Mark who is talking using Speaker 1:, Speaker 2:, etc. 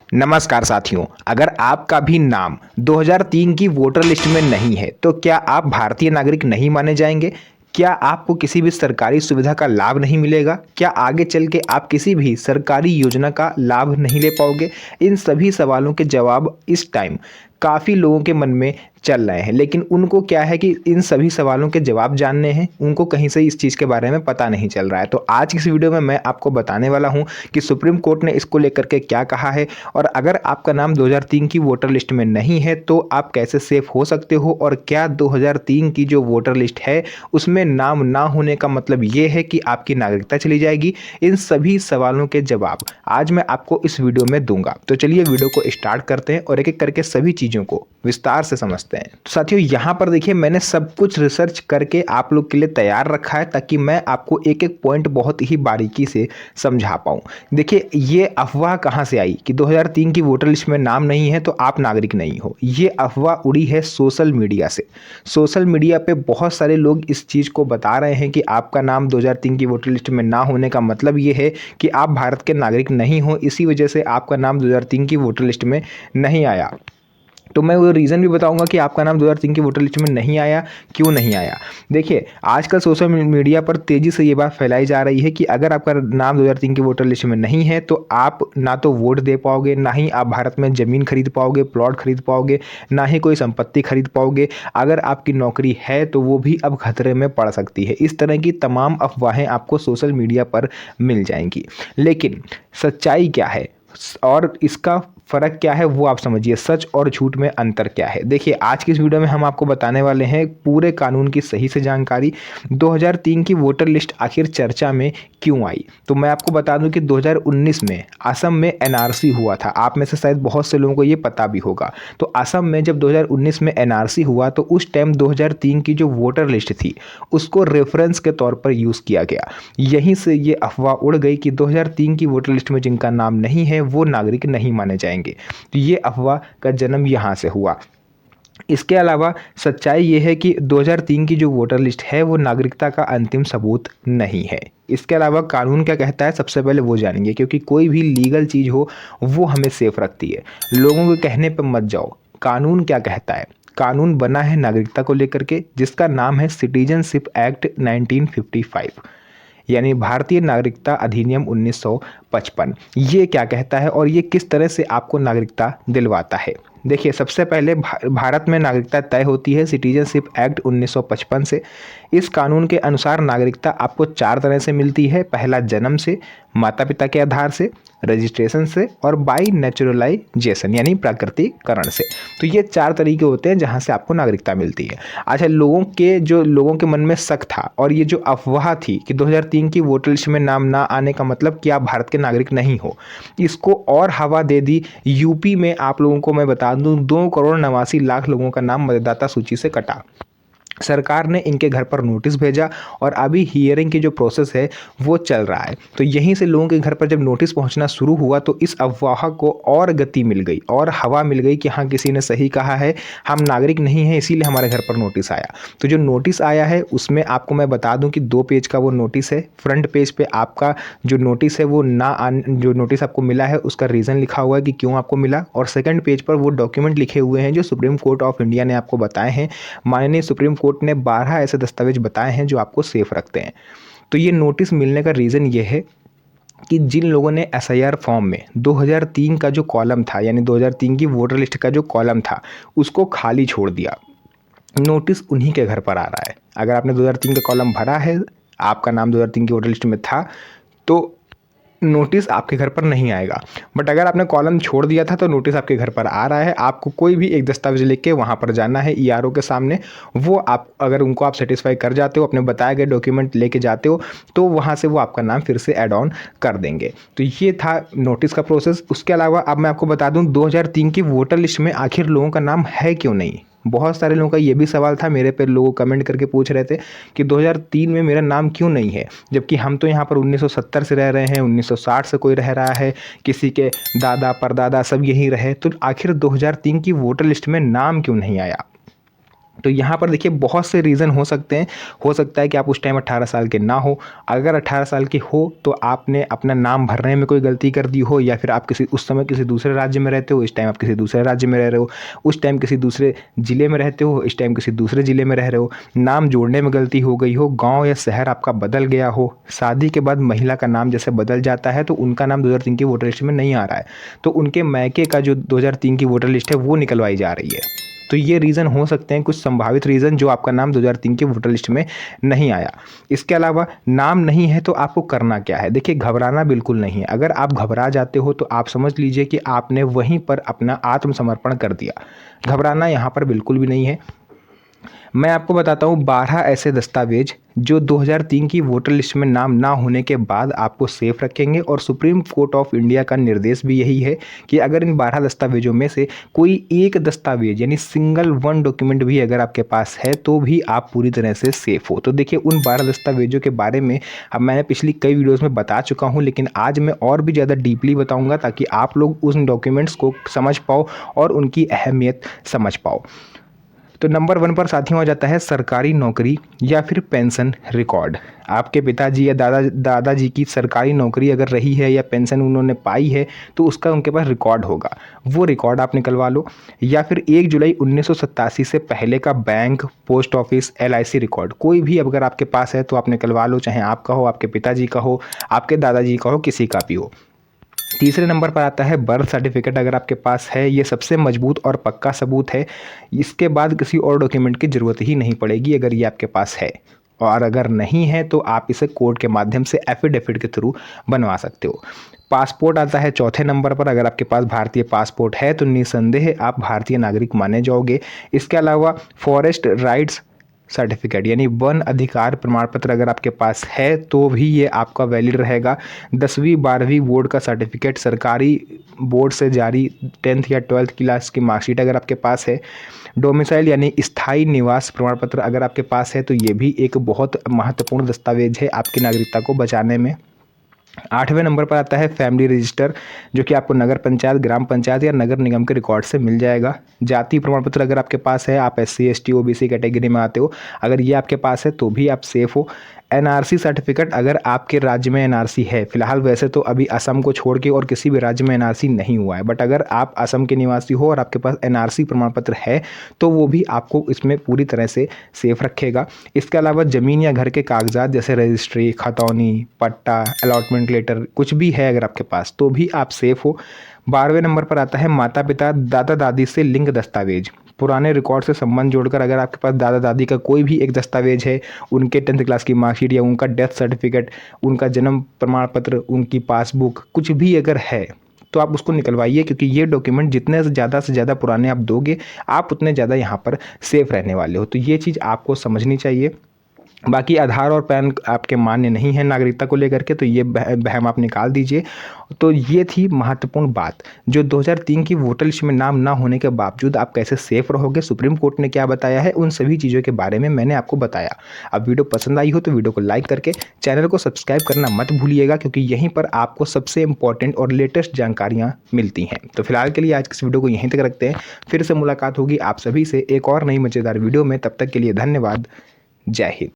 Speaker 1: नमस्कार साथियों, अगर आपका भी नाम 2003 की वोटर लिस्ट में नहीं है तो क्या आप भारतीय नागरिक नहीं माने जाएंगे? क्या आपको किसी भी सरकारी सुविधा का लाभ नहीं मिलेगा? क्या आगे चल के आप किसी भी सरकारी योजना का लाभ नहीं ले पाओगे? इन सभी सवालों के जवाब इस टाइम काफ़ी लोगों के मन में चल रहे हैं, लेकिन उनको क्या है कि इन सभी सवालों के जवाब जानने हैं, उनको कहीं से इस चीज़ के बारे में पता नहीं चल रहा है। तो आज की इस वीडियो में मैं आपको बताने वाला हूं कि सुप्रीम कोर्ट ने इसको लेकर के क्या कहा है, और अगर आपका नाम 2003 की वोटर लिस्ट में नहीं है तो आप कैसे सेफ हो सकते हो, और क्या 2003 की जो वोटर लिस्ट है उसमें नाम ना होने का मतलब ये है कि आपकी नागरिकता चली जाएगी। इन सभी सवालों के जवाब आज मैं आपको इस वीडियो में दूंगा। तो चलिए वीडियो को स्टार्ट करते हैं और एक एक करके सभी चीज़ों को विस्तार से समझते हैं। तो साथियों, यहाँ पर देखिए, मैंने सब कुछ रिसर्च करके आप लोग के लिए तैयार रखा है ताकि मैं आपको एक एक पॉइंट बहुत ही बारीकी से समझा पाऊँ। देखिए, ये अफवाह कहाँ से आई कि 2003 की वोटर लिस्ट में नाम नहीं है तो आप नागरिक नहीं हो। ये अफवाह उड़ी है सोशल मीडिया से। सोशल मीडिया पे बहुत सारे लोग इस चीज़ को बता रहे हैं कि आपका नाम 2003 की वोटर लिस्ट में ना होने का मतलब ये है कि आप भारत के नागरिक नहीं हो, इसी वजह से आपका नाम 2003 की वोटर लिस्ट में नहीं आया। तो मैं वो रीज़न भी बताऊंगा कि आपका नाम 2003 की वोटर लिस्ट में नहीं आया, क्यों नहीं आया। देखिए, आजकल सोशल मीडिया पर तेज़ी से ये बात फैलाई जा रही है कि अगर आपका नाम 2003 की वोटर लिस्ट में नहीं है तो आप ना तो वोट दे पाओगे, ना ही आप भारत में ज़मीन खरीद पाओगे, प्लॉट खरीद पाओगे, ना ही कोई संपत्ति खरीद पाओगे। अगर आपकी नौकरी है तो वो भी अब खतरे में पड़ सकती है। इस तरह की तमाम अफवाहें आपको सोशल मीडिया पर मिल जाएंगी, लेकिन सच्चाई क्या है और इसका फ़र्क क्या है वो आप समझिए। सच और झूठ में अंतर क्या है, देखिए आज की इस वीडियो में हम आपको बताने वाले हैं पूरे कानून की सही से जानकारी। 2003 की वोटर लिस्ट आखिर चर्चा में क्यों आई। तो मैं आपको बता दूं कि 2019 में असम में एनआरसी हुआ था। आप में से शायद बहुत से लोगों को ये पता भी होगा। तो असम में जब 2019 में एनआरसी हुआ तो उस टाइम 2003 की जो वोटर लिस्ट थी उसको रेफरेंस के तौर पर यूज़ किया गया। यहीं से ये अफवाह उड़ गई कि 2003 की वोटर लिस्ट में जिनका नाम नहीं है वो नागरिक नहीं माने जाएंगे। तो ये अफवाह का जन्म यहाँ से हुआ। इसके अलावा सच्चाई ये है कि 2003 की जो वोटर लिस्ट है वो नागरिकता का अंतिम सबूत नहीं है। इसके अलावा कानून क्या कहता है सबसे पहले वो जानेंगे, क्योंकि कोई भी लीगल चीज़ हो वो हमें सेफ रखती है। लोगों के कहने पर मत जाओ। कानून क्या कहता है? कानून बना है नागरिकता को लेकर के, जिसका नाम है सिटीजनशिप एक्ट 1955, यानी भारतीय नागरिकता अधिनियम 1955। ये क्या कहता है और ये किस तरह से आपको नागरिकता दिलवाता है। देखिए, सबसे पहले भारत में नागरिकता तय होती है सिटीजनशिप एक्ट 1955 से। इस कानून के अनुसार नागरिकता आपको 4 तरह से मिलती है। पहला जन्म से, माता पिता के आधार से, रजिस्ट्रेशन से, और बाई नेचुरलाइजेशन यानी प्राकृतिकरण से। तो ये 4 तरीके होते हैं जहाँ से आपको नागरिकता मिलती है। अच्छा, लोगों के मन में शक था और ये जो अफवाह थी कि 2003 की वोटर लिस्ट में नाम ना आने का मतलब कि आप भारत के नागरिक नहीं हो, इसको और हवा दे दी यूपी में। आप लोगों को मैं बता दूं 2,89,00,000 लोगों का नाम मतदाता सूची से कटा। सरकार ने इनके घर पर नोटिस भेजा और अभी हियरिंग की जो प्रोसेस है वो चल रहा है। तो यहीं से लोगों के घर पर जब नोटिस पहुंचना शुरू हुआ तो इस अफवाह को और गति मिल गई और हवा मिल गई कि हाँ, किसी ने सही कहा है, हम नागरिक नहीं हैं, इसीलिए हमारे घर पर नोटिस आया। तो जो नोटिस आया है उसमें आपको मैं बता दूं कि 2 पेज का वो नोटिस है। फ्रंट पेज पे आपका जो नोटिस है वो जो नोटिस आपको मिला है उसका रीज़न लिखा हुआ है कि क्यों आपको मिला, और सेकंड पेज पर वो डॉक्यूमेंट लिखे हुए हैं जो सुप्रीम कोर्ट ऑफ इंडिया ने आपको बताए हैं। माननीय सुप्रीम कोर्ट ने 12 ऐसे दस्तावेज बताए हैं जो आपको सेफ रखते हैं। तो ये नोटिस मिलने का रीज़न ये है कि जिन लोगों ने एसआईआर फॉर्म में 2003 का जो कॉलम था, यानी 2003 की वोटर लिस्ट का जो कॉलम था उसको खाली छोड़ दिया, नोटिस उन्हीं के घर पर आ रहा है। अगर आपने 2003 का कॉलम भरा है, आपका नाम 2003 की वोटर लिस्ट में था, तो नोटिस आपके घर पर नहीं आएगा। बट अगर आपने कॉलम छोड़ दिया था तो नोटिस आपके घर पर आ रहा है। आपको कोई भी एक दस्तावेज लेके वहाँ पर जाना है ईआरओ के सामने। वो आप अगर उनको आप सेटिस्फाई कर जाते हो, अपने बताए गए डॉक्यूमेंट लेके जाते हो, तो वहाँ से वो आपका नाम फिर से ऐड ऑन कर देंगे। तो ये था नोटिस का प्रोसेस। उसके अलावा अब मैं आपको बता दूँ 2003 की वोटर लिस्ट में आखिर लोगों का नाम है क्यों नहीं। बहुत सारे लोगों का ये भी सवाल था, मेरे पे लोग कमेंट करके पूछ रहे थे कि 2003 में मेरा नाम क्यों नहीं है, जबकि हम तो यहाँ पर 1970 से रह रहे हैं, 1960 से कोई रह रहा है, किसी के दादा परदादा सब यहीं रहे, तो आखिर 2003 की वोटर लिस्ट में नाम क्यों नहीं आया। तो यहाँ पर देखिए बहुत से रीज़न हो सकते हैं। हो सकता है कि आप उस टाइम 18 साल के ना हो। अगर 18 साल के हो तो आपने अपना नाम भरने में कोई गलती कर दी हो, या फिर आप उस समय किसी दूसरे राज्य में रहते हो, इस टाइम आप किसी दूसरे राज्य में रह रहे हो, उस टाइम किसी दूसरे ज़िले में रहते हो, इस टाइम किसी दूसरे ज़िले में रह रहे हो, नाम जोड़ने में गलती हो गई हो, गाँव या शहर आपका बदल गया हो, शादी के बाद महिला का नाम जैसे बदल जाता है तो उनका नाम 2003 की वोटर लिस्ट में नहीं आ रहा है, तो उनके मायके का जो 2003 की वोटर लिस्ट है वो निकलवाई जा रही है। तो ये रीज़न हो सकते हैं, कुछ संभावित रीज़न, जो आपका नाम 2003 की वोटर लिस्ट में नहीं आया। इसके अलावा नाम नहीं है तो आपको करना क्या है? देखिए, घबराना बिल्कुल नहीं है। अगर आप घबरा जाते हो तो आप समझ लीजिए कि आपने वहीं पर अपना आत्मसमर्पण कर दिया। घबराना यहाँ पर बिल्कुल भी नहीं है। मैं आपको बताता हूँ 12 ऐसे दस्तावेज जो 2003 की वोटर लिस्ट में नाम ना होने के बाद आपको सेफ रखेंगे, और सुप्रीम कोर्ट ऑफ इंडिया का निर्देश भी यही है कि अगर इन 12 दस्तावेजों में से कोई एक दस्तावेज यानी सिंगल वन डॉक्यूमेंट भी अगर आपके पास है तो भी आप पूरी तरह से सेफ हो। तो देखिए, उन 12 दस्तावेजों के बारे में अब मैंने पिछली कई वीडियोज़ में बता चुका हूँ, लेकिन आज मैं और भी ज़्यादा डीपली बताऊँगा ताकि आप लोग उन डॉक्यूमेंट्स को समझ पाओ और उनकी अहमियत समझ पाओ। तो नंबर 1 पर साथियों आ जाता है सरकारी नौकरी या फिर पेंशन रिकॉर्ड। आपके पिताजी या दादाजी की सरकारी नौकरी अगर रही है या पेंशन उन्होंने पाई है तो उसका उनके पास रिकॉर्ड होगा, वो रिकॉर्ड आप निकलवा लो। या फिर 1 जुलाई 1987 से पहले का bank, post office, LIC record कोई भी अगर आपके पास है तो आप निकलवा लो, चाहे आपका हो, आपके पिताजी का हो, आपके दादाजी का हो, किसी का भी हो। तीसरे नंबर पर आता है बर्थ सर्टिफिकेट। अगर आपके पास है, ये सबसे मजबूत और पक्का सबूत है। इसके बाद किसी और डॉक्यूमेंट की ज़रूरत ही नहीं पड़ेगी अगर ये आपके पास है, और अगर नहीं है तो आप इसे कोर्ट के माध्यम से एफिडेविट के थ्रू बनवा सकते हो। पासपोर्ट आता है चौथे नंबर पर। अगर आपके पास भारतीय पासपोर्ट है तो निसंदेह आप भारतीय नागरिक माने जाओगे। इसके अलावा फॉरेस्ट राइट्स सर्टिफिकेट यानी वन अधिकार प्रमाण पत्र अगर आपके पास है तो भी ये आपका वैलिड रहेगा। 10वीं 12वीं बोर्ड का सर्टिफिकेट, सरकारी बोर्ड से जारी 10th या 12th क्लास की मार्कशीट अगर आपके पास है। डोमिसाइल यानी स्थायी निवास प्रमाण पत्र अगर आपके पास है तो ये भी एक बहुत महत्वपूर्ण दस्तावेज है आपकी नागरिकता को बचाने में। 8वें नंबर पर आता है फैमिली रजिस्टर, जो कि आपको नगर पंचायत, ग्राम पंचायत या नगर निगम के रिकॉर्ड से मिल जाएगा। जाति प्रमाण पत्र अगर आपके पास है, आप SC ST OBC कैटेगरी में आते हो, अगर ये आपके पास है तो भी आप सेफ हो। NRC सर्टिफिकेट अगर आपके राज्य में NRC है, फिलहाल वैसे तो अभी असम को छोड़ के और किसी भी राज्य में NRC नहीं हुआ है, बट अगर आप असम के निवासी हो और आपके पास NRC प्रमाण पत्र है तो वो भी आपको इसमें पूरी तरह से सेफ रखेगा। इसके अलावा ज़मीन या घर के कागजात जैसे रजिस्ट्री, खतौनी, पट्टा, अलॉटमेंट लेटर कुछ भी है अगर आपके पास तो भी आप सेफ हो। 12वें नंबर पर आता है माता पिता, दादा दादी से लिंक दस्तावेज। पुराने रिकॉर्ड से संबंध जोड़कर अगर आपके पास दादा दादी का कोई भी एक दस्तावेज है, उनके 10th क्लास की मार्कशीट या उनका डेथ सर्टिफिकेट, उनका जन्म प्रमाण पत्र, उनकी पासबुक कुछ भी अगर है तो आप उसको निकलवाइए, क्योंकि ये डॉक्यूमेंट जितने से ज़्यादा पुराने आप दोगे आप उतने ज़्यादा यहाँ पर सेफ रहने वाले हो। तो ये चीज़ आपको समझनी चाहिए। बाकी आधार और पैन आपके मान्य नहीं है नागरिकता को लेकर के, तो ये वहम आप निकाल दीजिए। तो ये थी महत्वपूर्ण बात, जो 2003 की वोटर लिस्ट में नाम ना होने के बावजूद आप कैसे सेफ रहोगे, सुप्रीम कोर्ट ने क्या बताया है, उन सभी चीज़ों के बारे में मैंने आपको बताया। अब वीडियो पसंद आई हो तो वीडियो को लाइक करके चैनल को सब्सक्राइब करना मत भूलिएगा, क्योंकि यहीं पर आपको सबसे इंपॉर्टेंट और लेटेस्ट जानकारियाँ मिलती हैं। तो फिलहाल के लिए आज इस वीडियो को यहीं तक रखते हैं, फिर से मुलाकात होगी आप सभी से एक और नई मज़ेदार वीडियो में। तब तक के लिए धन्यवाद। जय हिंद।